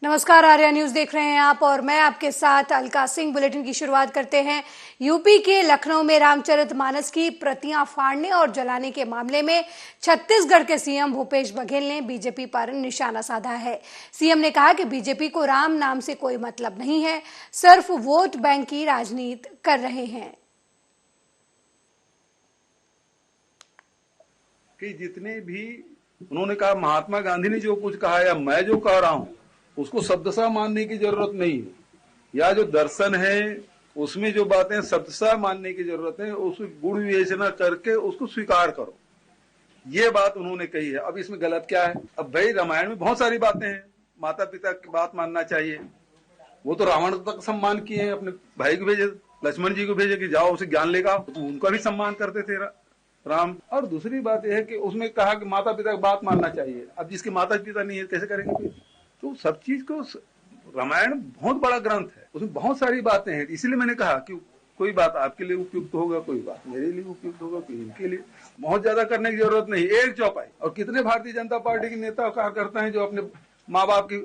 नमस्कार, आर्या न्यूज देख रहे हैं आप और मैं आपके साथ अलका सिंह। बुलेटिन की शुरुआत करते हैं। यूपी के लखनऊ में रामचरितमानस की प्रतियां फाड़ने और जलाने के मामले में छत्तीसगढ़ के सीएम भूपेश बघेल ने बीजेपी पर निशाना साधा है। सीएम ने कहा कि बीजेपी को राम नाम से कोई मतलब नहीं है, सिर्फ वोट बैंक की राजनीति कर रहे हैं। कि जितने भी उन्होंने कहा, महात्मा गांधी ने जो कुछ कहा या मैं जो कह रहा हूं उसको शब्दशः मानने की जरूरत नहीं है, या जो दर्शन है उसमें जो बातें शब्दशः मानने की जरूरत है, उसकी गुण विवेचना करके उसको स्वीकार करो। ये बात उन्होंने कही है। अब इसमें गलत क्या है? अब भाई रामायण में बहुत सारी बातें हैं, माता पिता की बात मानना चाहिए। वो तो रावण तक सम्मान किए हैं, अपने भाई को भेजे, लक्ष्मण जी को भेजे कि जाओ उसे ज्ञान लेगा, तो उनका भी सम्मान करते थे राम। और दूसरी बात यह है कि उसमें कहा कि माता पिता की बात मानना चाहिए। अब जिसके माता पिता नहीं है कैसे करेंगे? तो सब चीज को, रामायण बहुत बड़ा ग्रंथ है, उसमें बहुत सारी बातें हैं। इसलिए मैंने कहा कि कोई बात आपके लिए उपयुक्त होगा, कोई बात मेरे लिए उपयुक्त होगा, कोई इनके लिए। बहुत ज्यादा करने की जरूरत नहीं, एक चौपाई। और कितने भारतीय जनता पार्टी के नेता कार्यकर्ता हैं जो अपने माँ बाप की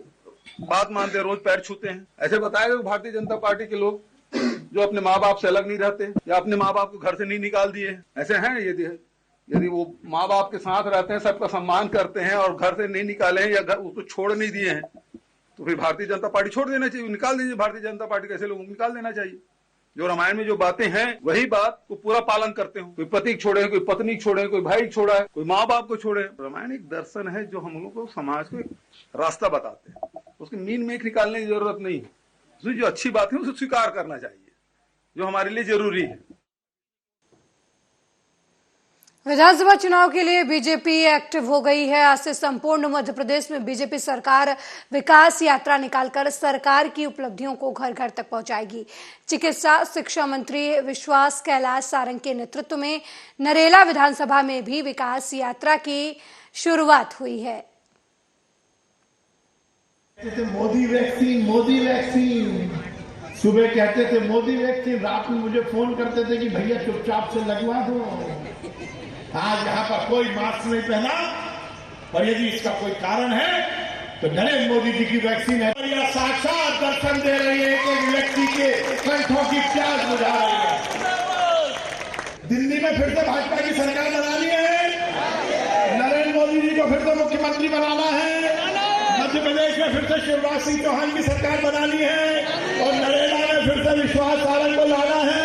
बात मानते हैं, रोज पैर छूते हैं। ऐसे बताया भारतीय जनता पार्टी के लोग जो अपने माँ बाप से अलग नहीं रहते या अपने माँ बाप को घर से नहीं निकाल दिए, ऐसे हैं? यदि वो माँ बाप के साथ रहते हैं, सबका सम्मान करते हैं और घर से नहीं निकाले हैं या घर उसको छोड़ नहीं दिए हैं, तो फिर भारतीय जनता पार्टी छोड़ देना चाहिए, निकाल दीजिए। भारतीय जनता पार्टी कैसे लोगों को निकाल देना चाहिए। जो रामायण में जो बातें हैं वही बात को पूरा पालन करते हो। कोई पति छोड़े, कोई पत्नी छोड़े, कोई भाई छोड़ा है, कोई माँ बाप को छोड़े। रामायण एक दर्शन है जो हम लोग को समाज को एक रास्ता बताते हैं, उसकी मीन मेख निकालने की जरूरत नहीं है। उसमें जो अच्छी बात है उसे स्वीकार करना चाहिए, जो हमारे लिए जरूरी है। विधानसभा चुनाव के लिए बीजेपी एक्टिव हो गई है। आज से संपूर्ण मध्य प्रदेश में बीजेपी सरकार विकास यात्रा निकालकर सरकार की उपलब्धियों को घर घर तक पहुंचाएगी। चिकित्सा शिक्षा मंत्री विश्वास कैलाश सारंग के नेतृत्व में नरेला विधानसभा में भी विकास यात्रा की शुरुआत हुई है। मोदी वैक्सीन, मोदी वैक्सीन, सुबह कहते थे मोदी वैक्सीन, रात में मुझे फोन करते थे कि भैया चुपचाप से लगवा दो। आज यहाँ पर कोई मास्क नहीं पहना, और यदि इसका कोई कारण है तो नरेंद्र मोदी जी की वैक्सीन है। और यह साक्षात दर्शन दे रही है, एक व्यक्ति के कंठों की प्यास बुझा रही है। दिल्ली में फिर से भाजपा की सरकार बनानी है, नरेंद्र मोदी जी को फिर से मुख्यमंत्री बनाना है, मध्य प्रदेश में फिर से शिवराज सिंह चौहान की सरकार बनानी है, और नरेला में फिर से विश्वास सारंग को लाना है।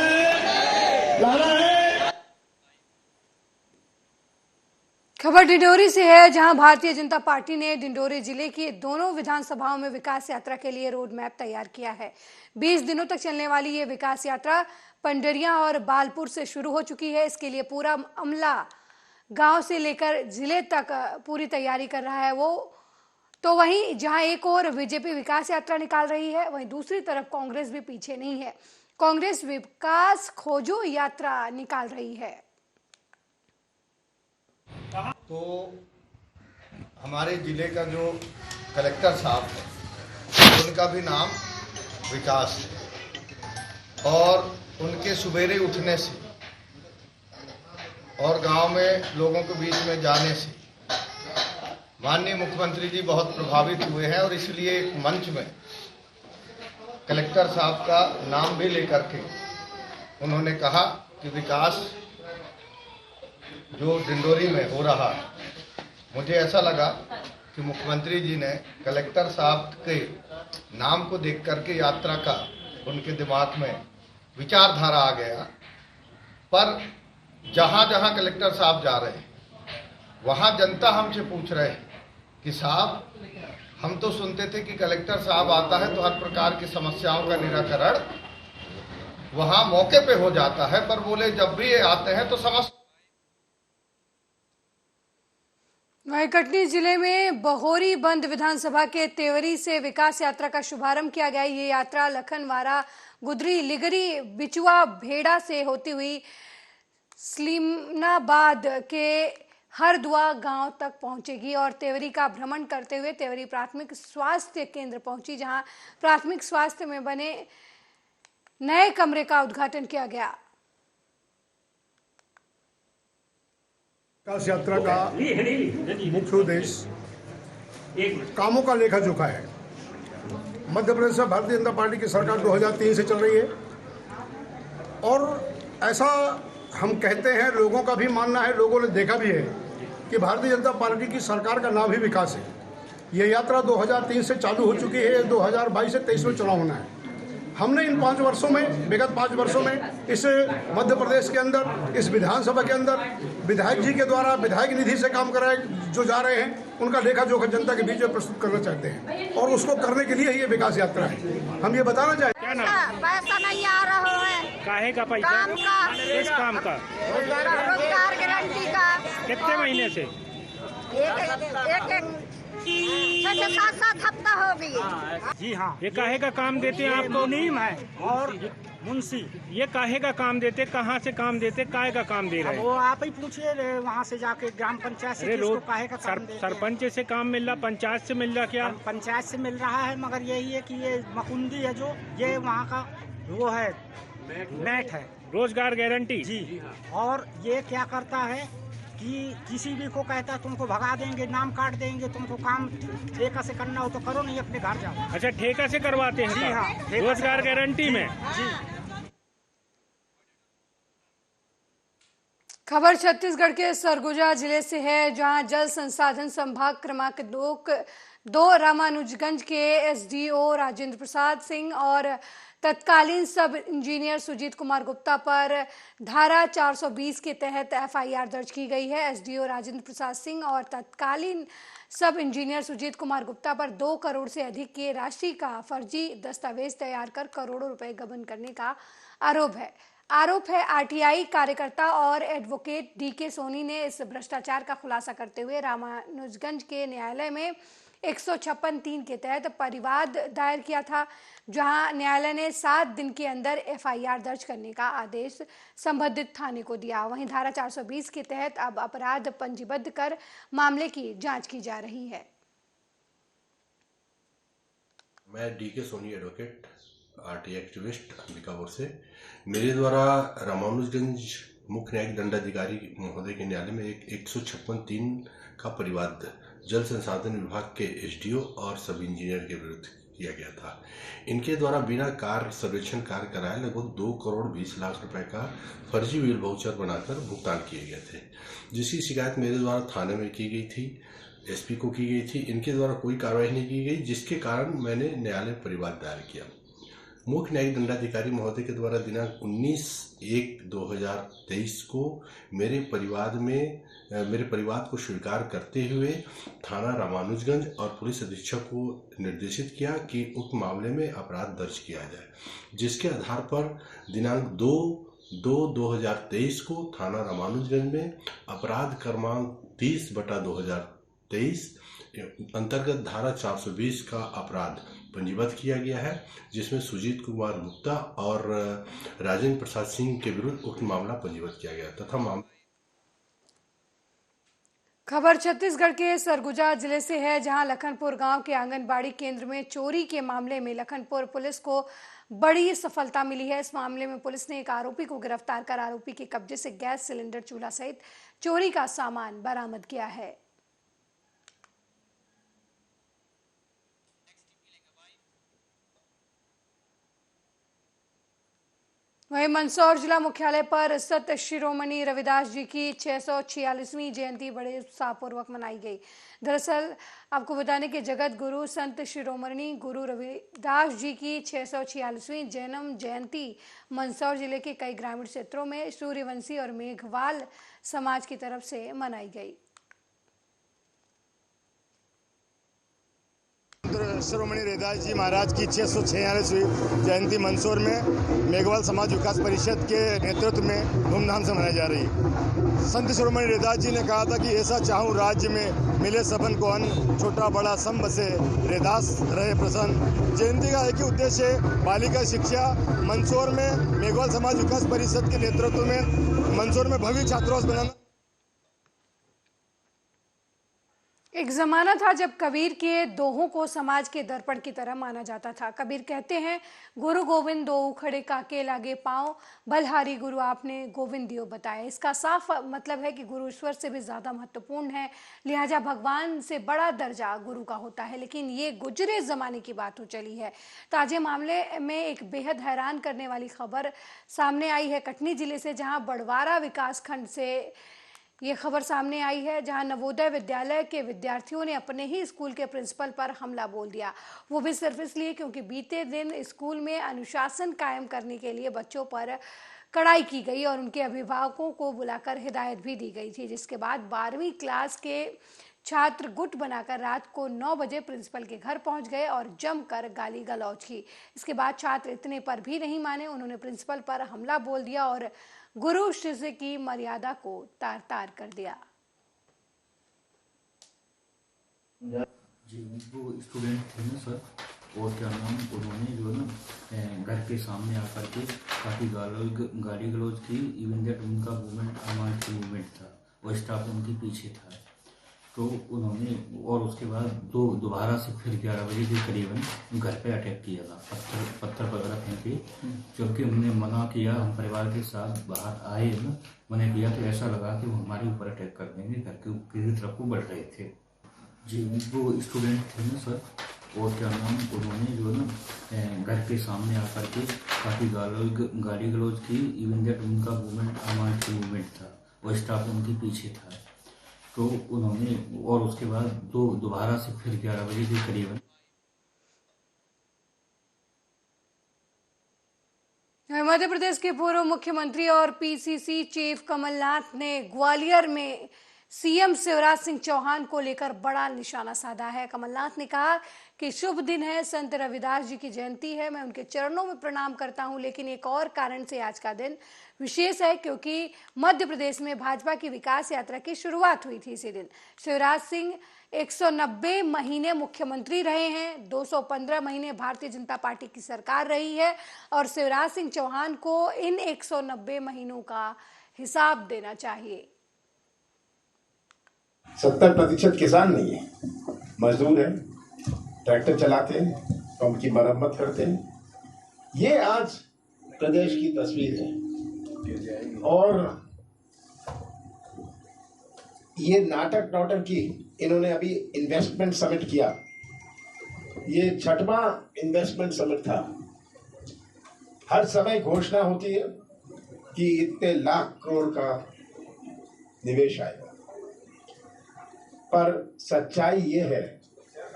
खबर डिंडोरी से है, जहां भारतीय जनता पार्टी ने डिंडोरी जिले की दोनों विधानसभाओं में विकास यात्रा के लिए रोड मैप तैयार किया है। 20 दिनों तक चलने वाली ये विकास यात्रा पंडरिया और बालपुर से शुरू हो चुकी है। इसके लिए पूरा अमला गांव से लेकर जिले तक पूरी तैयारी कर रहा है। वो तो वहीं जहां एक और बीजेपी विकास यात्रा निकाल रही है, वहीं दूसरी तरफ कांग्रेस भी पीछे नहीं है। कांग्रेस विकास खोजो यात्रा निकाल रही है। तो हमारे जिले का जो कलेक्टर साहब है उनका भी नाम विकास है, और उनके सवेरे उठने से और गांव में लोगों के बीच में जाने से माननीय मुख्यमंत्री जी बहुत प्रभावित हुए हैं, और इसलिए एक मंच में कलेक्टर साहब का नाम भी लेकर के उन्होंने कहा कि विकास जो डिंडोरी में हो रहा है, मुझे ऐसा लगा कि मुख्यमंत्री जी ने कलेक्टर साहब के नाम को देख करके यात्रा का उनके दिमाग में विचारधारा आ गया। पर जहाँ जहाँ कलेक्टर साहब जा रहे हैं वहाँ जनता हमसे पूछ रहे हैं कि साहब, हम तो सुनते थे कि कलेक्टर साहब आता है तो हर प्रकार की समस्याओं का निराकरण वहाँ मौके पे हो जाता है, पर बोले जब भी ये आते हैं तो समस्या। वहीं कटनी जिले में बहोरी बंद विधानसभा के तेवरी से विकास यात्रा का शुभारंभ किया गया। ये यात्रा लखनवारा, गुदरी, लिगरी, बिचुआ, भेड़ा से होती हुई स्लीमनाबाद के हरदुआ गांव तक पहुंचेगी और तेवरी का भ्रमण करते हुए तेवरी प्राथमिक स्वास्थ्य केंद्र पहुंची, जहां प्राथमिक स्वास्थ्य में बने नए कमरे का उद्घाटन किया गया। विकास यात्रा का मुख्य उद्देश्य कामों का लेखा जोखा है। मध्य प्रदेश में भारतीय जनता पार्टी की सरकार 2003 से चल रही है और ऐसा हम कहते हैं, लोगों का भी मानना है, लोगों ने देखा भी है कि भारतीय जनता पार्टी की सरकार का नाम ही विकास है। ये यात्रा 2003 से चालू हो चुकी है, 2022 से 23 में चुनाव होना है। हमने इन 5 वर्षों में, विगत 5 वर्षों में इस मध्य प्रदेश के अंदर, इस विधानसभा के अंदर विधायक जी के द्वारा विधायक निधि से काम कराए जो जा रहे हैं, उनका लेखा जोखा जनता के बीच में प्रस्तुत करना चाहते हैं और उसको करने के लिए ही ये विकास यात्रा है। हम ये बताना चाहते हैं, क्या नाम? पैसा नहीं आ रहा है। काहे का पैसा? काम का। किस काम का? रोजगार गारंटी का। कितने महीने से? एक 7 हफ्ता हो गई। जी हाँ। ये काहे का काम देते हैं आपको? नीम है और मुंशी। ये काहे का काम देते, कहाँ से काम देते, काहे का काम दे रहे हैं? वो आप ही पूछिए वहाँ से जाके ग्राम पंचायत से किसको काहे का काम देते हैं। सरपंच से काम मिल रहा, पंचायत से मिल रहा? क्या पंचायत से मिल रहा है, मगर यही है कि ये मकुंदी है जो ये वहाँ का वो है मैट है, रोजगार गारंटी जी। और ये क्या करता है कि किसी भी को कहता है तुमको भगा देंगे, नाम काट देंगे, तुमको काम ठेका से करना हो तो करो, नहीं अपने घर जाओ। अच्छा, ठेका से करवाते हैं? जी हाँ, रोजगार गारंटी में। जी। खबर छत्तीसगढ़ के सरगुजा जिले से है, जहां जल संसाधन संभाग क्रमांक 2 रामानुजगंज के एसडीओ राजेंद्र प्रसाद सिंह और तत्कालीन सब इंजीनियर सुजीत कुमार गुप्ता पर धारा 420 के तहत एफआईआर दर्ज की गई है। एसडीओ राजेंद्र प्रसाद सिंह और तत्कालीन सब इंजीनियर सुजीत कुमार गुप्ता पर 2 करोड़ से अधिक की राशि का फर्जी दस्तावेज तैयार कर करोड़ों रुपए गबन करने का आरोप है। आरटीआई कार्यकर्ता और एडवोकेट डीके सोनी ने इस भ्रष्टाचार का खुलासा करते हुए रामानुजगंज के न्यायालय में 156(3) के तहत परिवाद दायर किया था, जहां न्यायालय ने 7 दिन के अंदर एफआईआर दर्ज करने का आदेश संबंधित थाने को दिया। वहीं धारा 420 के तहत अब अपराध पंजीबद्ध कर मामले की जांच की जा रही है। मैं DK Soni, advocate, RTI activist, Ambikapur से। मेरे द्वारा रामानुजगंज मुख्य न्यायिक दंडाधिकारी महोदय के न्यायालय में एक 156(3) का परिवाद जल संसाधन विभाग के एसडीओ और सब इंजीनियर के विरुद्ध किया गया था। इनके द्वारा बिना कार्य सर्वेक्षण कार्य कराए लगभग 2 करोड़ 20 लाख रुपए का फर्जी बिल वाउचर बनाकर भुगतान किए गए थे, जिसकी शिकायत मेरे द्वारा थाने में की गई थी, एसपी को की गई थी। इनके द्वारा कोई कार्रवाई नहीं की गई, जिसके कारण मैंने न्यायालय में परिवाद दायर किया। मुख्य न्यायिक दंडाधिकारी महोदय के द्वारा दिनांक 19/1/2023 को मेरे परिवाद को स्वीकार करते हुए थाना रामानुजगंज और पुलिस अधीक्षक को निर्देशित किया कि उक्त मामले में अपराध दर्ज किया जाए, जिसके आधार पर दिनांक 2/2/2023 को थाना रामानुजगंज में अपराध क्रमांक 30/2023 अंतर्गत धारा 420 का अपराध पंजीबद्ध किया गया है, जिसमें सुजीत कुमार गुप्ता और राजेंद्र प्रसाद सिंह के विरुद्ध उक्त मामला पंजीबद्ध किया गया तथा खबर छत्तीसगढ़ के सरगुजा जिले से है, जहां लखनपुर गांव के आंगनबाड़ी केंद्र में चोरी के मामले में लखनपुर पुलिस को बड़ी सफलता मिली है। इस मामले में पुलिस ने एक आरोपी को गिरफ्तार कर आरोपी के कब्जे से गैस सिलेंडर, चूल्हा सहित चोरी का सामान बरामद किया है। वहीं मंदसौर जिला मुख्यालय पर संत शिरोमणि रविदास जी की 646वीं जयंती बड़े उत्साहपूर्वक मनाई गई। दरअसल आपको बताने के जगत गुरु संत शिरोमणि गुरु रविदास जी की 646वीं जन्म जयंती मंदसौर जिले के कई ग्रामीण क्षेत्रों में सूर्यवंशी और मेघवाल समाज की तरफ से मनाई गई। शिरोमणि रविदास जी महाराज की 646वीं जयंती मंदसौर में मेघवाल समाज विकास परिषद के नेतृत्व में धूमधाम से मनाई जा रही है। संत शिरोमणि रविदास जी ने कहा था कि ऐसा चाहूँ राज्य में मिले सबन को अन्न, छोटा बड़ा सब बसे रविदास रहे प्रसन्न। जयंती का एक ही उद्देश्य बालिका शिक्षा। मंदसौर में मेघवाल समाज विकास परिषद के नेतृत्व में मंदसौर में भव्य छात्रावास बनाना। एक जमाना था जब कबीर के दोहों को समाज के दर्पण की तरह माना जाता था। कबीर कहते हैं, गुरु गोविंद दो उखड़े काके लागे पाँव, बलहारी गुरु आपने गोविंद दियो बताया। इसका साफ मतलब है कि गुरु ईश्वर से भी ज़्यादा महत्वपूर्ण है, लिहाजा भगवान से बड़ा दर्जा गुरु का होता है। लेकिन ये गुजरे ज़माने की बात हो चली है। ताजे मामले में एक बेहद हैरान करने वाली खबर सामने आई है कटनी जिले से, जहाँ बड़वारा विकासखंड से ये खबर सामने आई है, जहां नवोदय विद्यालय के विद्यार्थियों ने अपने ही स्कूल के प्रिंसिपल पर हमला बोल दिया। वो भी सिर्फ इसलिए क्योंकि बीते दिन स्कूल में अनुशासन कायम करने के लिए बच्चों पर कड़ाई की गई और उनके अभिभावकों को बुलाकर हिदायत भी दी गई थी। जिसके बाद 12वीं क्लास के छात्र गुट बनाकर रात को 9 बजे प्रिंसिपल के घर पहुंच गए और जमकर गाली गलौज की। इसके बाद छात्र इतने पर भी नहीं माने, उन्होंने प्रिंसिपल पर हमला बोल दिया और गुरु शिष्य की मर्यादा को तार तार कर दिया। जी, वो स्टूडेंट थे ना सर, और क्या नाम, उन्होंने जो ना घर के सामने आकर के काफ़ी गाली गलौज की। इवन दैट उनका मूवमेंट अमांत मूवमेंट था और स्टाफ उनके पीछे था। तो उन्होंने और उसके बाद दोबारा से फिर 11 बजे के करीबन घर पे अटैक किया था, पत्थर वगैरह फेंके। जबकि हमने मना किया, हम परिवार के साथ बाहर आए ना, मैंने किया तो ऐसा लगा कि वो हमारे ऊपर अटैक कर देंगे, घर के तरफ को बढ़ रहे थे। जी, वो स्टूडेंट थे ना सर, और क्या नाम, उन्होंने जो ना घर के सामने आकर के काफ़ी गाली गलौज की। इवन दैट उनका मूवमेंट अमांत मूवमेंट था और स्टाफ उनके पीछे था। तो उन्होंने और उसके बाद दोबारा से फिर 11 बजे के करीबन। मध्य प्रदेश के पूर्व मुख्यमंत्री और पीसीसी चीफ कमलनाथ ने ग्वालियर में सीएम शिवराज सिंह चौहान को लेकर बड़ा निशाना साधा है। कमलनाथ ने कहा कि शुभ दिन है, संत रविदास जी की जयंती है, मैं उनके चरणों में प्रणाम करता हूं। लेकिन एक और कारण से आज का दिन विशेष है, क्योंकि मध्य प्रदेश में भाजपा की विकास यात्रा की शुरुआत हुई थी इसी दिन। शिवराज सिंह 190 महीने मुख्यमंत्री रहे हैं, 215 महीने भारतीय जनता पार्टी की सरकार रही है और शिवराज सिंह चौहान को इन 190 महीनों का हिसाब देना चाहिए। 70% किसान नहीं है, मजदूर है, ट्रैक्टर चलाते हैं, पंप की मरम्मत करते हैं। ये आज प्रदेश की तस्वीर है। और ये नाटक की इन्होंने अभी इन्वेस्टमेंट समिट किया, ये 6वां इन्वेस्टमेंट समिट था। हर समय घोषणा होती है कि इतने लाख करोड़ का निवेश आएगा, पर सच्चाई ये है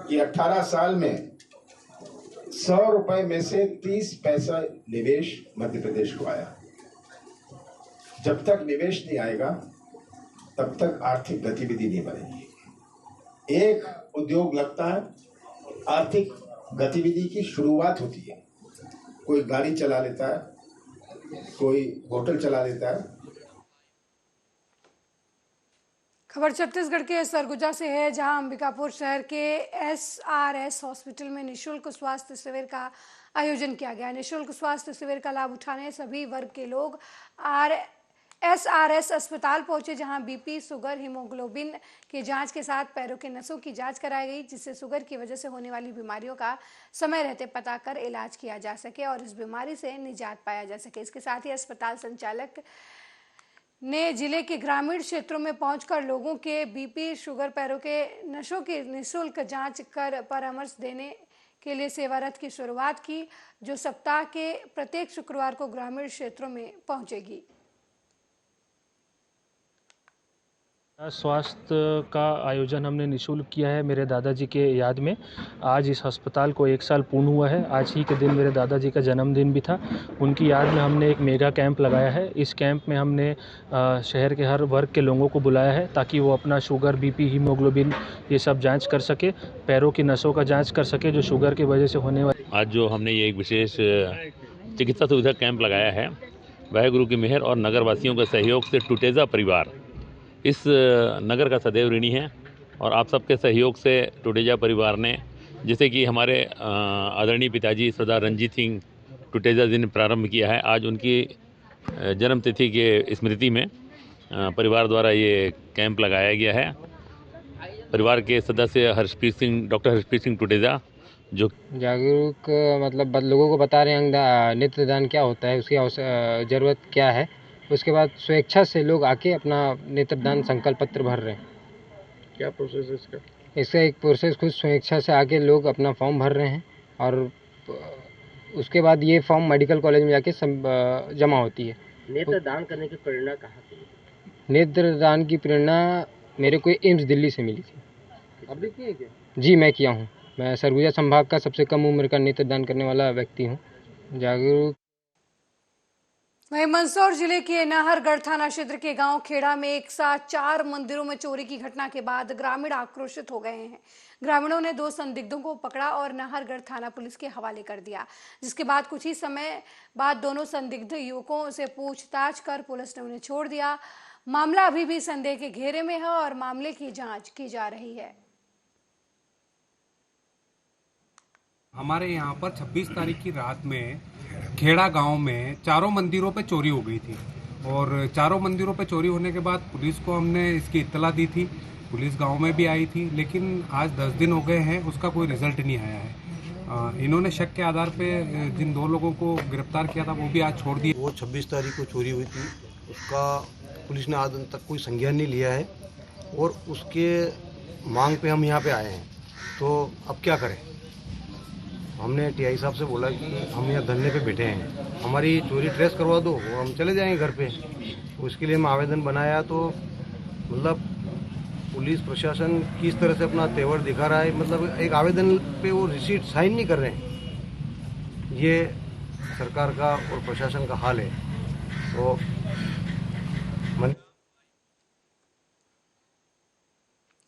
कि 18 साल में 100 रुपए में से 30 पैसा निवेश मध्य प्रदेश को आया। जब तक निवेश नहीं आएगा तब तक आर्थिक गतिविधि नहीं बढ़ेगी। एक उद्योग लगता है, आर्थिक गतिविधि की शुरुआत होती है। कोई गाड़ी चला लेता है, कोई होटल चला लेता है। खबर छत्तीसगढ़ के सरगुजा से है, जहां अंबिकापुर शहर के SRS हॉस्पिटल में निःशुल्क स्वास्थ्य शिविर का आयोजन किया गया। निःशुल्क स्वास्थ्य शिविर का लाभ उठाने सभी वर्ग के लोग SRS अस्पताल पहुंचे, जहां बीपी, शुगर, हीमोग्लोबिन की जांच के साथ पैरों के नसों की जांच कराई गई, जिससे शुगर की वजह से होने वाली बीमारियों का समय रहते पता कर इलाज किया जा सके और इस बीमारी से निजात पाया जा सके। इसके साथ ही अस्पताल संचालक ने जिले के ग्रामीण क्षेत्रों में पहुंचकर लोगों के बीपी, शुगर, पैरों के नसों की निःशुल्क जांच कर परामर्श देने के लिए सेवारथ की शुरुआत की, जो सप्ताह के प्रत्येक शुक्रवार को ग्रामीण क्षेत्रों में पहुंचेगी। स्वास्थ्य का आयोजन हमने निःशुल्क किया है मेरे दादाजी के याद में। आज इस अस्पताल को 1 साल पूर्ण हुआ है। आज ही के दिन मेरे दादाजी का जन्मदिन भी था। उनकी याद में हमने एक मेगा कैंप लगाया है। इस कैंप में हमने शहर के हर वर्ग के लोगों को बुलाया है, ताकि वो अपना शुगर, बीपी, हीमोग्लोबिन ये सब जांच कर सके, पैरों की नसों का जांच कर सके, जो शुगर की वजह से होने वाली। आज जो हमने ये एक विशेष चिकित्सा सुविधा कैंप लगाया है, वाहेगुरु की मेहर और नगरवासियों के सहयोग से टुटेजा परिवार इस नगर का सदैव ऋणी है। और आप सबके सहयोग से टुटेजा परिवार ने, जैसे कि हमारे आदरणीय पिताजी सरदार रणजीत सिंह टुटेजा जी ने प्रारंभ किया है, आज उनकी जन्मतिथि के स्मृति में परिवार द्वारा ये कैंप लगाया गया है। परिवार के सदस्य डॉक्टर हर्षप्रीत सिंह टुटेजा जो जागरूक मतलब लोगों को बता रहे हैं नेत्रदान क्या होता है, उसकी ज़रूरत क्या है। उसके बाद स्वेच्छा से लोग आके अपना नेत्रदान संकल्प पत्र भर रहे हैं। क्या प्रोसेस है इसका? इसका एक प्रोसेस खुद स्वेच्छा से आके लोग अपना फॉर्म भर रहे हैं और उसके बाद ये फॉर्म मेडिकल कॉलेज में जाके जमा होती है। नेत्रदान करने की प्रेरणा कहाँ से मिली? नेत्रदान की प्रेरणा मेरे को एम्स दिल्ली से मिली थी। आप भी किए क्या? जी मैं किया हूँ। मैं सरगुजा संभाग का सबसे कम उम्र का नेत्रदान करने वाला व्यक्ति हूँ। जागरूक। वहीं मंदसौर जिले के नाहरगढ़ थाना क्षेत्र के गांव खेड़ा में एक साथ 4 मंदिरों में चोरी की घटना के बाद ग्रामीण आक्रोशित हो गए हैं। ग्रामीणों ने 2 संदिग्धों को पकड़ा और नाहरगढ़ थाना पुलिस के हवाले कर दिया, जिसके बाद कुछ ही समय बाद दोनों संदिग्ध युवकों से पूछताछ कर पुलिस ने उन्हें छोड़ दिया। मामला अभी भी संदेह के घेरे में है और मामले की जांच की जा रही है। हमारे यहाँ पर 26 तारीख की रात में खेड़ा गांव में 4 मंदिरों पे चोरी हो गई थी और 4 मंदिरों पे चोरी होने के बाद पुलिस को हमने इसकी इत्तला दी थी। पुलिस गांव में भी आई थी, लेकिन आज 10 दिन हो गए हैं, उसका कोई रिजल्ट नहीं आया है। इन्होंने शक के आधार पे जिन 2 लोगों को गिरफ्तार किया था वो भी आज छोड़ दिए। वो 26 तारीख को चोरी हुई थी, उसका पुलिस ने आज तक कोई संज्ञान नहीं लिया है और उसके मांग पे हम यहाँ पे आए हैं। तो अब क्या करें? हमने टीआई साहब से बोला कि हम यहाँ धरने पे बैठे हैं, हमारी चोरी ट्रेस करवा दो और हम चले जाएंगे घर पे। उसके लिए हम आवेदन बनाया तो मतलब पुलिस प्रशासन किस तरह से अपना तेवर दिखा रहा है, मतलब एक आवेदन पे वो रिसीट साइन नहीं कर रहे हैं। ये सरकार का और प्रशासन का हाल है। तो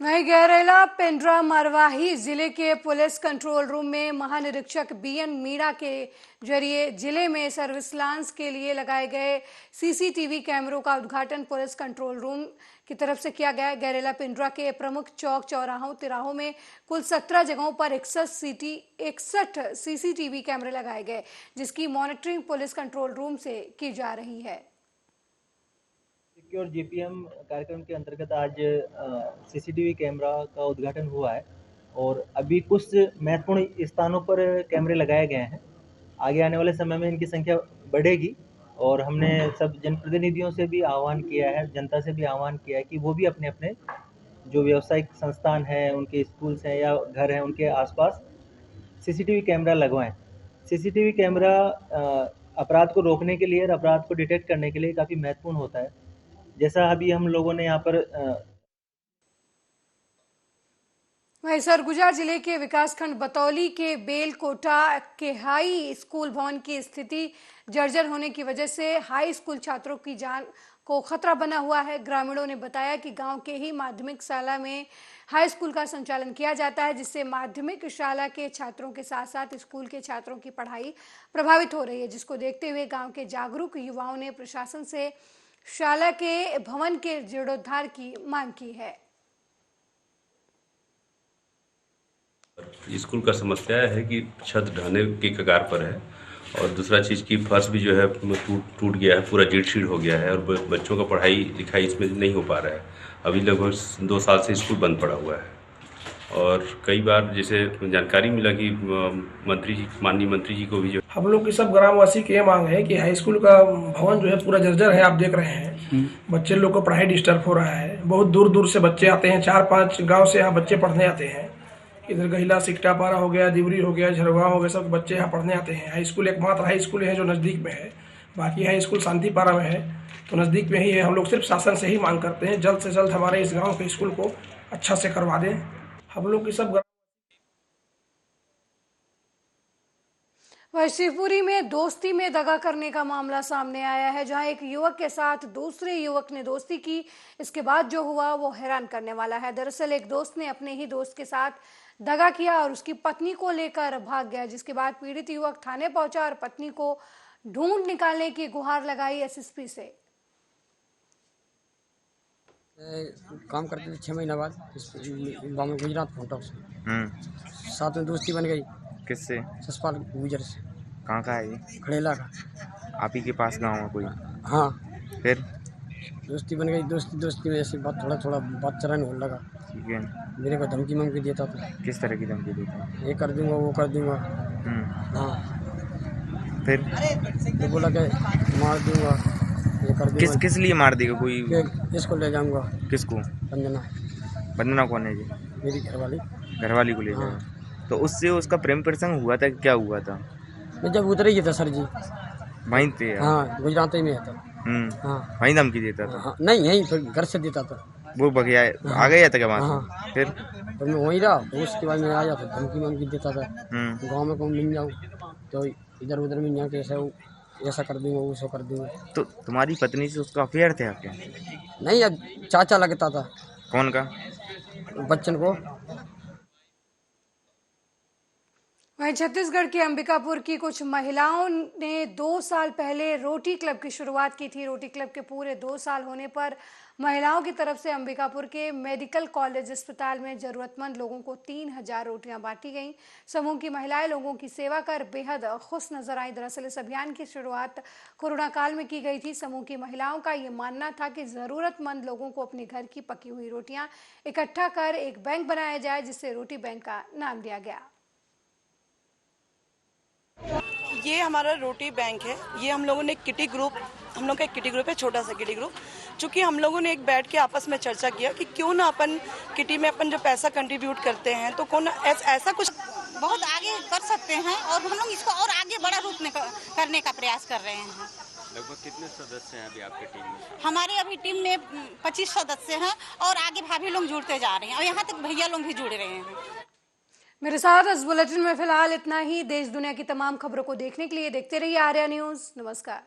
वहीं गैरेला पेंड्रा मरवाही जिले के पुलिस कंट्रोल रूम में महानिरीक्षक बीएन मीणा के जरिए जिले में सर्विलांस के लिए लगाए गए सीसीटीवी कैमरों का उद्घाटन पुलिस कंट्रोल रूम की तरफ से किया गया। गैरेला पेंड्रा के प्रमुख चौक चौराहों तिराहों में कुल 17 जगहों पर 61 सीसीटीवी कैमरे लगाए गए, जिसकी मॉनिटरिंग पुलिस कंट्रोल रूम से की जा रही है। और जीपीएम कार्यक्रम के अंतर्गत आज सीसीटीवी कैमरा का उद्घाटन हुआ है और अभी कुछ महत्वपूर्ण स्थानों पर कैमरे लगाए गए हैं। आगे आने वाले समय में इनकी संख्या बढ़ेगी और हमने सब जनप्रतिनिधियों से भी आह्वान किया है, जनता से भी आह्वान किया है कि वो भी अपने अपने जो व्यावसायिक संस्थान हैं, उनके स्कूल्स हैं या घर हैं, उनके आसपास सीसीटीवी कैमरा लगवाएं। सीसीटीवी कैमरा अपराध को रोकने के लिए और अपराध को डिटेक्ट करने के लिए काफ़ी महत्वपूर्ण होता है। जैसा अभी हम लोगों ने यहाँ पर वहीं सरगुजा जिले के विकासखंड बतौली के बेलकोटा के हाई स्कूल भवन की स्थिति जर्जर होने की वजह से हाई स्कूल छात्रों की जान को खतरा बना हुआ है। ग्रामीणों ने बताया कि गांव के ही माध्यमिक शाला में हाई स्कूल का संचालन किया जाता है, जिससे माध्यमिक शाला के छात्रों के साथ साथ स्कूल के छात्रों की पढ़ाई प्रभावित हो रही है, जिसको देखते हुए गांव के जागरूक युवाओं ने प्रशासन से शाला के भवन के जीर्णोद्धार की मांग की है। स्कूल का समस्या है कि छत ढहने की कगार पर है और दूसरा चीज़ की फर्श भी जो है टूट गया है, पूरा जीर्ण हो गया है और बच्चों का पढ़ाई लिखाई इसमें नहीं हो पा रहा है। अभी लगभग 2 साल से स्कूल बंद पड़ा हुआ है और कई बार जैसे जानकारी मिला कि माननीय मंत्री जी को भी जो हम लोग की सब ग्रामवासी की ये मांग है कि हाई स्कूल का भवन जो है पूरा जर्जर है, आप देख रहे हैं। बच्चे लोग को पढ़ाई डिस्टर्ब हो रहा है, बहुत दूर दूर से बच्चे आते हैं, 4-5 गांव से यहाँ बच्चे पढ़ने आते हैं। इधर गहिला सिकटापारा हो गया, दिवरी हो गया, झरवा हो गया, सब बच्चे यहाँ पढ़ने आते हैं। हाई स्कूल एकमात्र हाई स्कूल है जो नज़दीक में है, बाकी हाई स्कूल शांतिपारा में है, तो नज़दीक में ही है। हम लोग सिर्फ शासन से ही मांग करते हैं जल्द से जल्द हमारे इस गाँव के स्कूल को अच्छा से करवा दें। हम लोग की सब वहीं शिवपुरी में दोस्ती में दगा करने का मामला सामने आया है, जहां एक युवक के साथ दूसरे युवक ने दोस्ती की। इसके बाद जो हुआ वो हैरान करने वाला है। दरअसल एक दोस्त ने अपने ही दोस्त के साथ दगा किया और उसकी पत्नी को लेकर भाग गया, जिसके बाद पीड़ित युवक थाने पहुंचा और पत्नी को ढूंढ निकालने की गुहार लगाई एसएसपी से। काम करते थे 6 महीना बाद बॉम्बे गुजरात पहुंचा से साथ में दोस्ती बन गई। किससे? ससपाल गुजर से। कहाँ का है ये? खड़ेला का। आप ही के पास गाँव है कोई? हाँ। फिर दोस्ती बन गई। दोस्ती की वजह से थोड़ा बात चलन होने लगा। ठीक है। मेरे को धमकी ममकी देता था। किस तरह की धमकी देता? ये कर दूंगा, वो कर दूंगा। हाँ। फिर तो बोला कि मार दूंगा, ये कर दूंगा। किस लिए मार देगा? कोई इसको ले जाऊंगा। किसको? वंदना कौन है जी? मेरी घरवाली को ले जाएगा। तो उससे उसका प्रेम प्रसंग हुआ था? क्या हुआ था? मैं जब उधर ही था सर जी। वहीं थे? हाँ, गुजरात में था। हाँ, वहीं धमकी देता था? हाँ, नहीं यहीं फिर घर से देता था। वो भगया आ गया था क्या वहाँ से? फिर तो मैं वहीं रहा। उसके बाद में आया था, धमकी ममकी देता था। गाँव में कौन मिल जाऊँ तो इधर उधर मिल जाऊँ, ऐसा कर दूंगा, वो कर दूंगा। तो तुम्हारी पत्नी से उसका अफेयर था क्या? नहीं, अब चाचा लगता था। कौन का? बच्चन को। वहीं छत्तीसगढ़ के अंबिकापुर की कुछ महिलाओं ने 2 साल पहले रोटी क्लब की शुरुआत की थी। रोटी क्लब के पूरे 2 साल होने पर महिलाओं की तरफ से अंबिकापुर के मेडिकल कॉलेज अस्पताल में जरूरतमंद लोगों को 3000 रोटियां बांटी गईं। समूह की महिलाएं लोगों की सेवा कर बेहद खुश नजर आई। दरअसल इस अभियान की शुरुआत कोरोना काल में की गई थी। समूह की महिलाओं का ये मानना था कि जरूरतमंद लोगों को अपने घर की पकी हुई रोटियां इकट्ठा कर एक बैंक बनाया जाए, जिससे रोटी बैंक का नाम दिया गया। ये हमारा रोटी बैंक है। ये हम लोगों ने किटी ग्रुप, हम लोग का एक किटी ग्रुप है, छोटा सा किटी ग्रुप। चूँकि हम लोगों ने एक बैठ के आपस में चर्चा किया कि क्यों ना अपन किटी में अपन जो पैसा कंट्रीब्यूट करते हैं तो कौन ऐसा कुछ बहुत आगे कर सकते हैं और हम लोग इसको और आगे बड़ा रूप में करने का प्रयास कर रहे हैं। लगभग कितने सदस्य हैं अभी आपके टीम में? हमारे अभी टीम में 25 सदस्य हैं और आगे भाभी लोग जुड़ते जा रहे हैं और यहाँ तक भैया लोग भी जुड़ रहे हैं। मेरे साथ इस बुलेटिन में फिलहाल इतना ही। देश दुनिया की तमाम खबरों को देखने के लिए देखते रहिए आर्या न्यूज़। नमस्कार।